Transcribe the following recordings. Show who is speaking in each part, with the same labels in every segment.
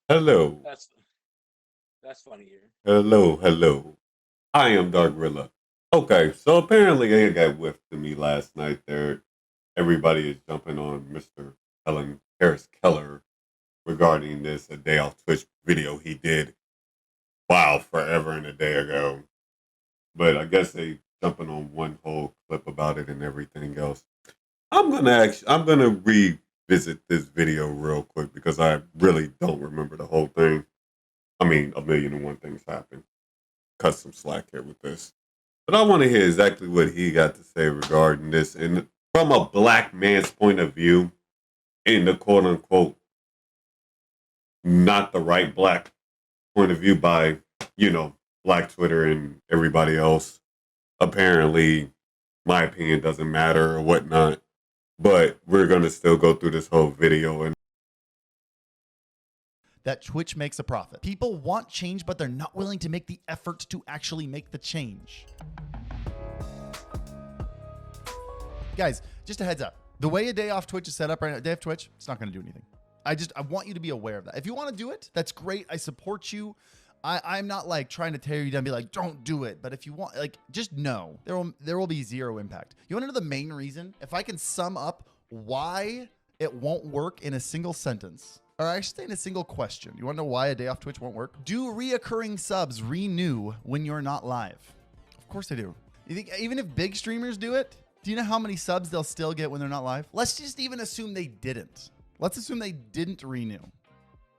Speaker 1: Hello,
Speaker 2: That's that's funny here.
Speaker 1: hello. I am Dark Rilla. Okay, so apparently it got whiffed to me last night. There, everybody is jumping on Mr. Helen Harris Keller regarding this a day off Twitch video he did. Wow, forever and a day ago. But I guess they jumping on one whole clip about it and everything else. I'm gonna revisit this video real quick because I really don't remember the whole thing. I mean, a million and one things happen. Cut some slack here with this. But I want to hear exactly what he got to say regarding this. And from a black man's point of view, in the quote unquote, not the right black point of view by, you know, black Twitter and everybody else. Apparently, my opinion doesn't matter or whatnot. But we're going to still go through this whole video and
Speaker 3: that Twitch makes a profit. People want change, but they're not willing to make the effort to actually make the change. Guys, just a heads up. The way a day off Twitch is set up right now, day off Twitch, it's not going to do anything. I want you to be aware of that. If you want to do it, that's great. I support you. I'm not like trying to tear you down and be like, don't do it. But if you want, like, just know there will be zero impact. You want to know the main reason? If I can sum up why it won't work in a single sentence, or I should say in a single question. You want to know why a day off Twitch won't work? Do reoccurring subs renew when you're not live? Of course they do. You think even if big streamers do it, do you know how many subs they'll still get when they're not live? Let's just even assume they didn't. Let's assume they didn't renew.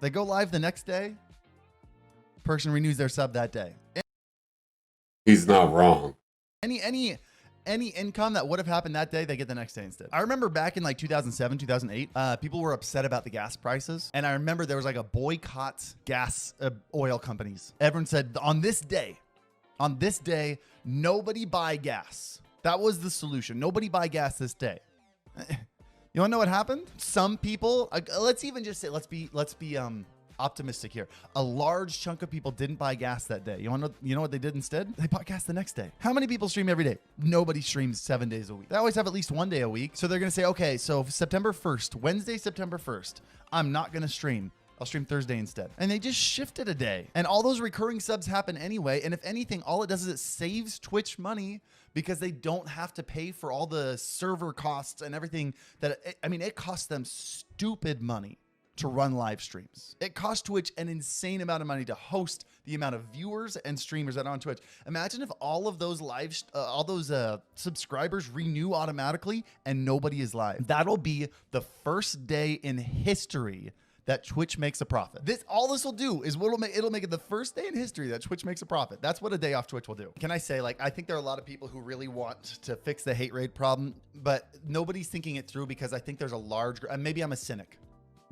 Speaker 3: They go live the next day. Person renews their sub that day.
Speaker 1: he's not wrong.
Speaker 3: Any income that would have happened that day, they get the next day instead. I remember back in like 2007, 2008, people were upset about the gas prices. And I remember there was like a boycott gas oil companies. Everyone said on this day, nobody buy gas. That was the solution. Nobody buy gas this day. You want to know what happened? Some people, let's even just say, let's be optimistic here. A large chunk of people didn't buy gas that day. You know what they did instead? They bought gas the next day. How many people stream every day? Nobody streams 7 days a week. They always have at least one day a week. So they're going to say, okay, so September 1st, Wednesday, September 1st, I'm not going to stream. I'll stream Thursday instead. And they just shifted a day. And all those recurring subs happen anyway. And if anything, all it does is it saves Twitch money because they don't have to pay for all the server costs and everything it costs them stupid money to run live streams. It costs Twitch an insane amount of money to host the amount of viewers and streamers that are on Twitch. Imagine if all of those subscribers renew automatically and nobody is live. That'll be the first day in history that Twitch makes a profit. All this will do is it'll make it the first day in history that Twitch makes a profit. That's what a day off Twitch will do. Can I say, I think there are a lot of people who really want to fix the hate rate problem, but nobody's thinking it through because I think there's a large, maybe I'm a cynic.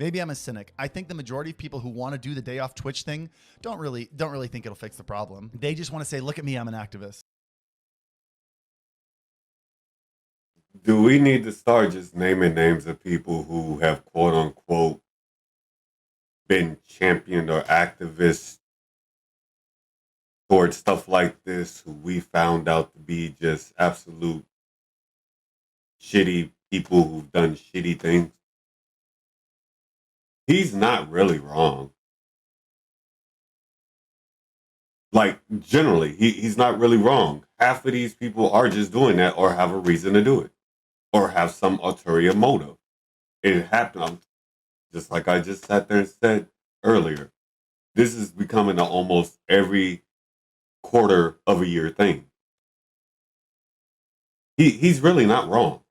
Speaker 3: I think the majority of people who want to do the day off Twitch thing don't really think it'll fix the problem. They just want to say, look at me, I'm an activist.
Speaker 1: Do we need to start just naming names of people who have quote unquote been championed or activists towards stuff like this who we found out to be just absolute shitty people who've done shitty things? He's not really wrong. Like, generally, he's not really wrong. Half of these people are just doing that or have a reason to do it or have some ulterior motive. It happened, just like I just sat there and said earlier. This is becoming an almost every quarter of a year thing. He's really not wrong.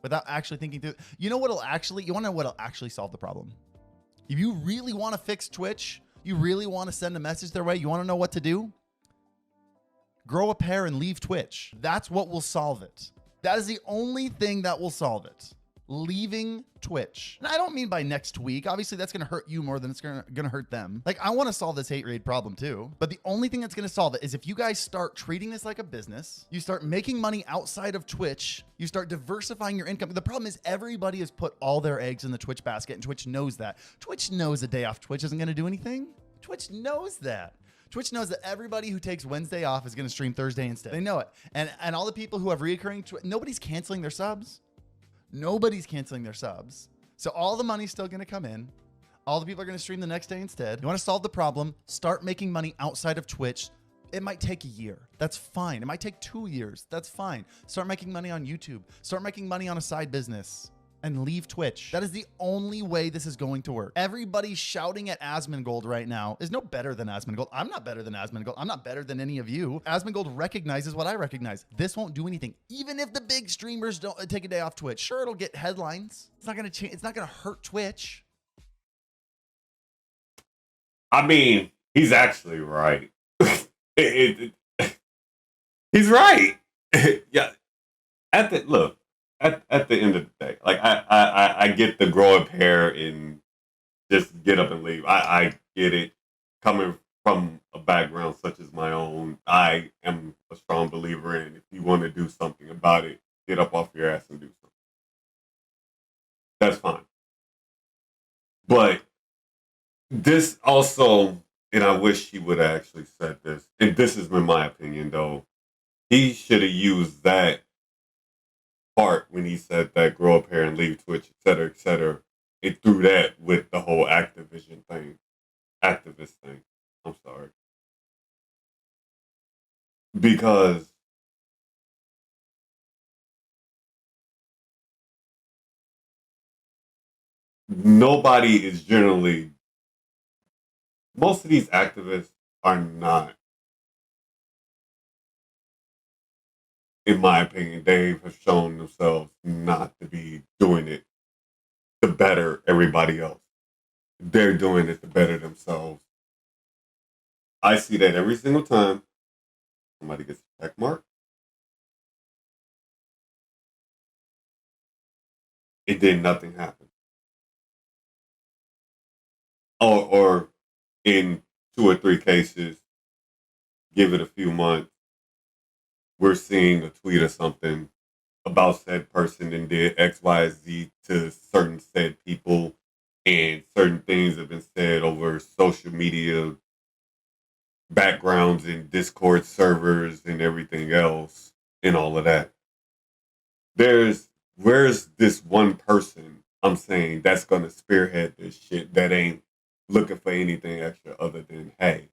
Speaker 3: Without actually thinking through, you want to know what'll actually solve the problem? If you really want to fix Twitch, you really want to send a message their way, you want to know what to do? Grow a pair and leave Twitch. That's what will solve it. That is the only thing that will solve it. Leaving Twitch. And I don't mean by next week. Obviously, that's going to hurt you more than it's going to hurt them. I want to solve this hate rate problem too. But the only thing that's going to solve it is if you guys start treating this like a business, you start making money outside of Twitch, you start diversifying your income. The problem is everybody has put all their eggs in the Twitch basket, and Twitch knows that. Twitch knows a day off Twitch isn't going to do anything. Twitch knows that. Twitch knows that everybody who takes Wednesday off is going to stream Thursday instead. They know it. And all the people who have reoccurring, nobody's canceling their subs. Nobody's canceling their subs. So all the money's still going to come in. All the people are going to stream the next day instead. You want to solve the problem, start making money outside of Twitch. It might take a year. That's fine. It might take 2 years. That's fine. Start making money on YouTube. Start making money on a side business. And leave Twitch. That is the only way this is going to work. Everybody shouting at Asmongold right now is no better than Asmongold. I'm not better than Asmongold. I'm not better than any of you. Asmongold recognizes what I recognize. This won't do anything. Even if the big streamers don't take a day off Twitch, sure, it'll get headlines. It's not gonna change. It's not gonna hurt Twitch.
Speaker 1: I mean, he's actually right. He's right. Yeah. At the end of the day, like I get the grow a pair and just get up and leave. I get it. Coming from a background such as my own, I am a strong believer in if you want to do something about it, get up off your ass and do something. That's fine. But this also, and I wish he would have actually said this, and this is in my opinion though, he should have used that part when he said that grow up here and leave Twitch, et cetera, it threw that with the whole activist thing. I'm sorry. Because nobody is generally, most of these activists are not, in my opinion, they have shown themselves not to be doing it to better everybody else. They're doing it to better themselves. I see that every single time somebody gets a check mark, and then nothing happens. Or in 2 or 3 cases, give it a few months, we're seeing a tweet or something about said person and did X, Y, Z to certain said people, and certain things have been said over social media backgrounds and Discord servers and everything else and all of that. Where's this one person I'm saying that's gonna spearhead this shit that ain't looking for anything extra other than, hey,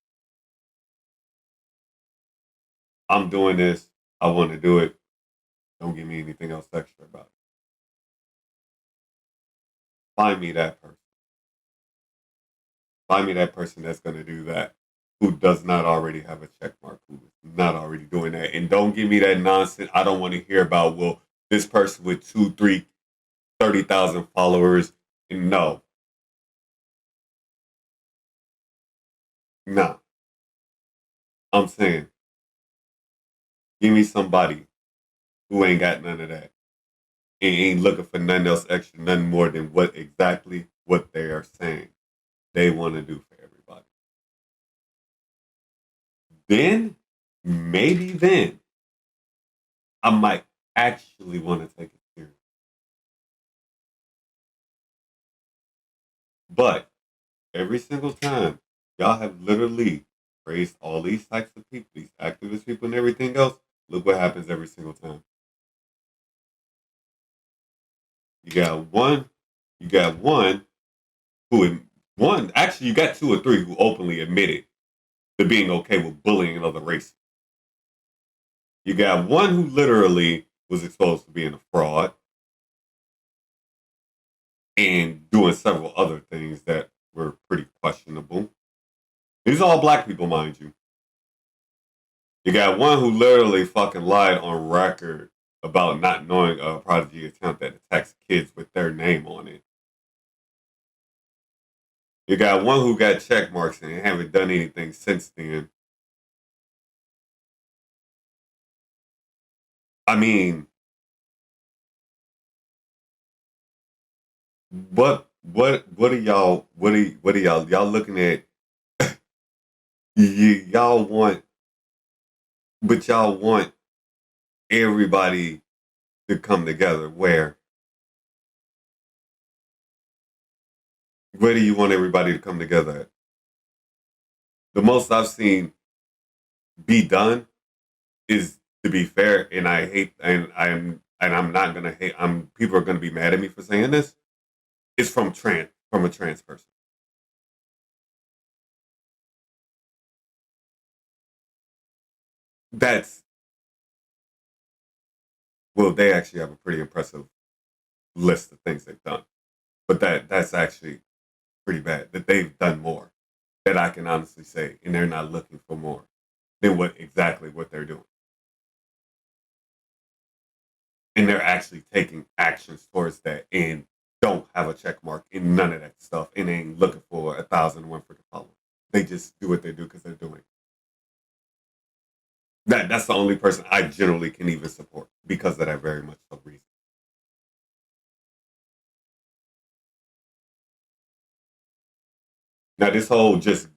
Speaker 1: I'm doing this, I want to do it, don't give me anything else extra about it. Find me that person. Find me that person that's going to do that, who does not already have a check mark, who is not already doing that. And don't give me that nonsense. I don't want to hear about, well, this person with 2, 3, 30,000 followers. And no. Nah. I'm saying, give me somebody who ain't got none of that and ain't looking for nothing else extra, nothing more than what they are saying they want to do for everybody. Then, maybe then, I might actually want to take it serious. But every single time, y'all have literally praised all these types of people, these activist people and everything else. Look what happens every single time. You got one actually you got 2 or 3 who openly admitted to being okay with bullying another race. You got one who literally was exposed to being a fraud and doing several other things that were pretty questionable. These are all black people, mind you. You got one who literally fucking lied on record about not knowing a Prodigy account that attacks kids with their name on it. You got one who got check marks and haven't done anything since then. I mean, what are y'all looking at? y'all want everybody to come together. Where do you want everybody to come together at? The most I've seen be done is, to be fair, and I hate, and I'm not gonna hate. People are gonna be mad at me for saying this. It's from a trans person. that's, well, they actually have a pretty impressive list of things they've done. But that's actually pretty bad that they've done more that I can honestly say, and they're not looking for more than what they're doing. And they're actually taking actions towards that and don't have a check mark in none of that stuff and ain't looking for 1,001 freaking followers. They just do what they do because they're doing. That's the only person I generally can even support because of that very much so reason. Now this whole just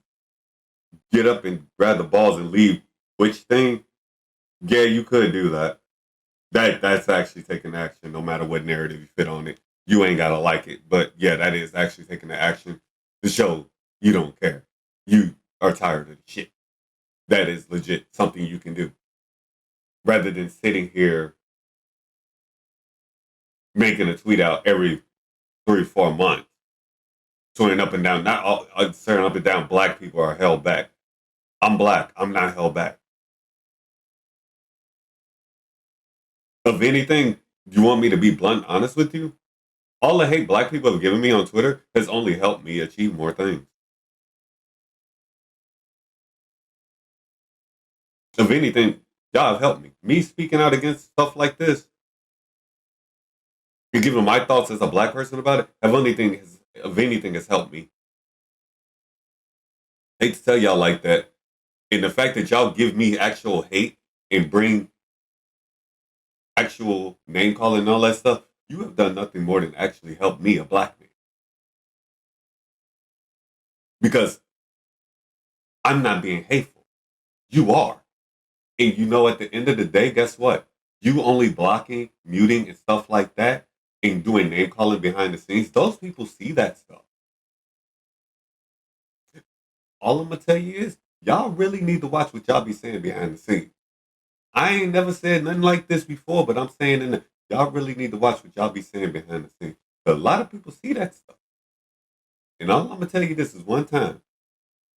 Speaker 1: get up and grab the balls and leave which thing, yeah, you could do that. That's actually taking action no matter what narrative you fit on it. You ain't gotta like it. But yeah, that is actually taking the action to show you don't care. You are tired of the shit. That is legit something you can do. Rather than sitting here making a tweet out every 3-4 months, swearing up and down, not all swearing up and down black people are held back. I'm black. I'm not held back. If anything, you want me to be blunt honest with you? All the hate black people have given me on Twitter has only helped me achieve more things. If anything, y'all have helped me. Me speaking out against stuff like this and giving my thoughts as a black person about it, if anything has helped me. Hate to tell y'all like that. And the fact that y'all give me actual hate and bring actual name calling and all that stuff, you have done nothing more than actually help me, a black man. Because I'm not being hateful. You are. And you know, at the end of the day, guess what? You only blocking, muting, and stuff like that, and doing name calling behind the scenes, those people see that stuff. All I'm going to tell you is, y'all really need to watch what y'all be saying behind the scenes. I ain't never said nothing like this before, but I'm saying y'all really need to watch what y'all be saying behind the scenes. But a lot of people see that stuff. And all I'm going to tell you this is one time,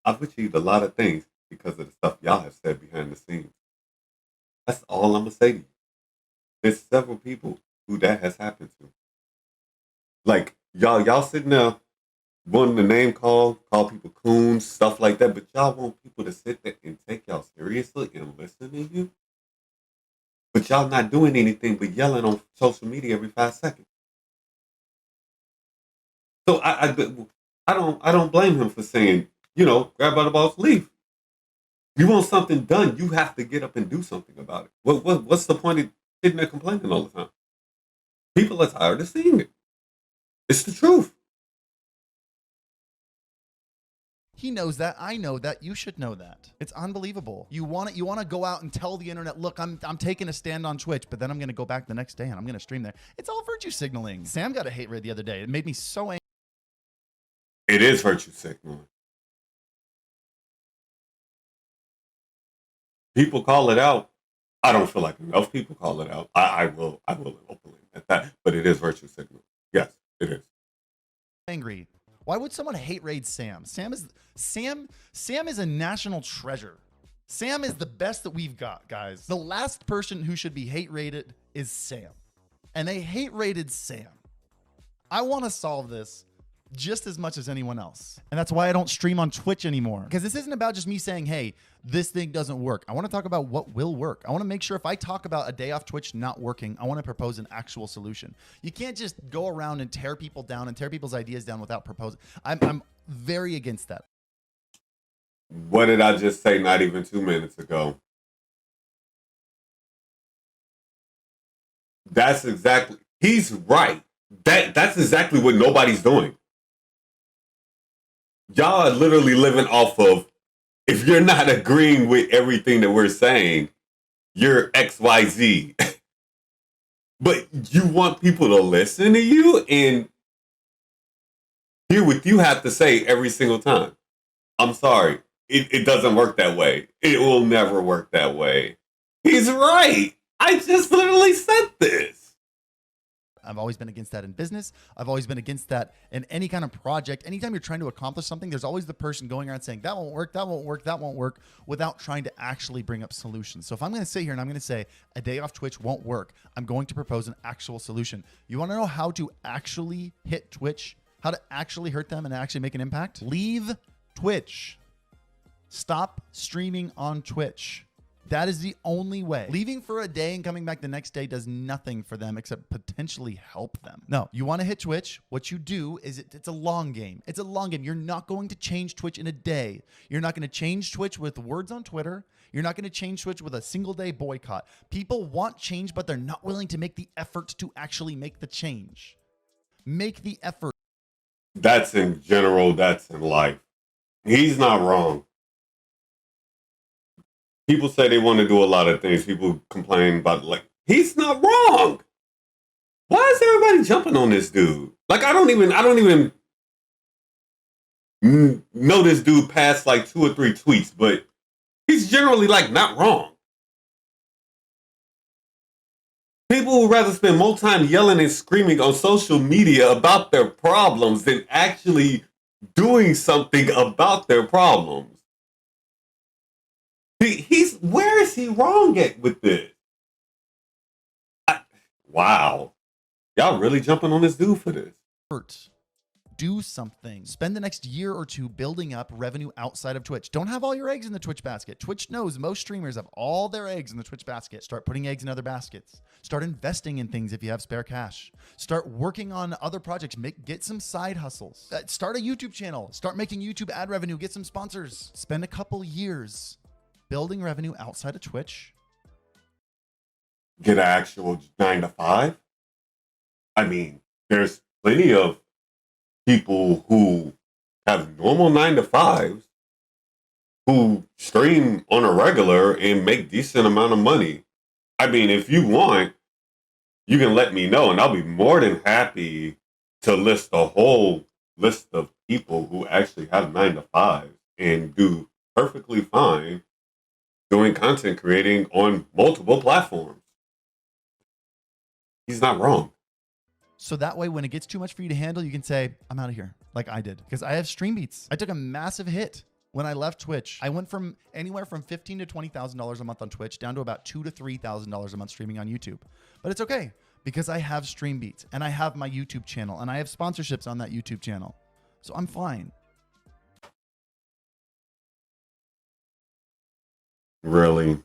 Speaker 1: I've achieved a lot of things because of the stuff y'all have said behind the scenes. That's all I'm going to say to you. There's several people who that has happened to. Like, y'all sitting there wanting to name call people coons, stuff like that, but y'all want people to sit there and take y'all seriously and listen to you? But y'all not doing anything but yelling on social media every 5 seconds. So I don't blame him for saying, grab by the balls, leave. You want something done, you have to get up and do something about it. What's the point of sitting there complaining all the time? People are tired of seeing it. It's the truth.
Speaker 3: He knows that. I know that. You should know that. It's unbelievable. You want to go out and tell the internet, look, I'm taking a stand on Twitch, but then I'm going to go back the next day and I'm going to stream there. It's all virtue signaling. Sam got a hate raid the other day. It made me so angry.
Speaker 1: It is virtue signaling. People call it out. I don't feel like enough people call it out. I will openly admit that, but it is virtue signaling. Yes, it is.
Speaker 3: Angry. Why would someone hate raid Sam? Sam is a national treasure. Sam is the best that we've got, guys. The last person who should be hate raided is Sam. And they hate raided Sam. I want to solve this just as much as anyone else. And that's why I don't stream on Twitch anymore. Because this isn't about just me saying, hey, this thing doesn't work. I want to talk about what will work. I want to make sure if I talk about a day off Twitch not working, I want to propose an actual solution. You can't just go around and tear people down and tear people's ideas down without proposing. I'm very against that.
Speaker 1: What did I just say not even 2 minutes ago? That's exactly, he's right. That's exactly what nobody's doing. Y'all are literally living off of, if you're not agreeing with everything that we're saying, you're XYZ. But you want people to listen to you and hear what you have to say every single time. I'm sorry. It doesn't work that way. It will never work that way. He's right. I just literally said this.
Speaker 3: I've always been against that in business. I've always been against that in any kind of project. Anytime you're trying to accomplish something, there's always the person going around saying that won't work, that won't work, that won't work, without trying to actually bring up solutions. So if I'm going to sit here and I'm going to say a day off Twitch won't work, I'm going to propose an actual solution. You want to know how to actually hit Twitch, how to actually hurt them and actually make an impact? Leave Twitch. Stop streaming on Twitch. That is the only way. Leaving for a day and coming back the next day does nothing for them except potentially help them. No, you want to hit Twitch. What you do is it's a long game. It's a long game. You're not going to change Twitch in a day. You're not going to change Twitch with words on Twitter. You're not going to change Twitch with a single day boycott. People want change, but they're not willing to make the effort to actually make the change. Make the effort.
Speaker 1: That's in general, that's in life. He's not wrong. People say they want to do a lot of things. People complain about, like, he's not wrong. Why is everybody jumping on this dude? Like, I don't even know this dude past like 2 or 3 tweets, but he's generally like not wrong. People would rather spend more time yelling and screaming on social media about their problems than actually doing something about their problems. Where is he wrong at with this? Wow. Y'all really jumping on this dude for this.
Speaker 3: Do something. Spend the next year or two building up revenue outside of Twitch. Don't have all your eggs in the Twitch basket. Twitch knows most streamers have all their eggs in the Twitch basket. Start putting eggs in other baskets. Start investing in things if you have spare cash. Start working on other projects. Get some side hustles. Start a YouTube channel. Start making YouTube ad revenue. Get some sponsors. Spend a couple years building revenue outside of Twitch.
Speaker 1: Get an actual 9 to 5. I mean, there's plenty of people who have normal 9 to 5s who stream on a regular and make decent amount of money. I mean, if you want, you can let me know and I'll be more than happy to list a whole list of people who actually have 9 to 5s and do perfectly fine doing content creating on multiple platforms. He's not wrong.
Speaker 3: So that way, when it gets too much for you to handle, you can say, I'm out of here, like I did. Because I have stream beats. I took a massive hit when I left Twitch. I went from anywhere from $15,000 to $20,000 a month on Twitch down to about $2,000 to $3,000 a month streaming on YouTube. But it's okay because I have stream beats and I have my YouTube channel and I have sponsorships on that YouTube channel. So I'm fine.
Speaker 1: Really?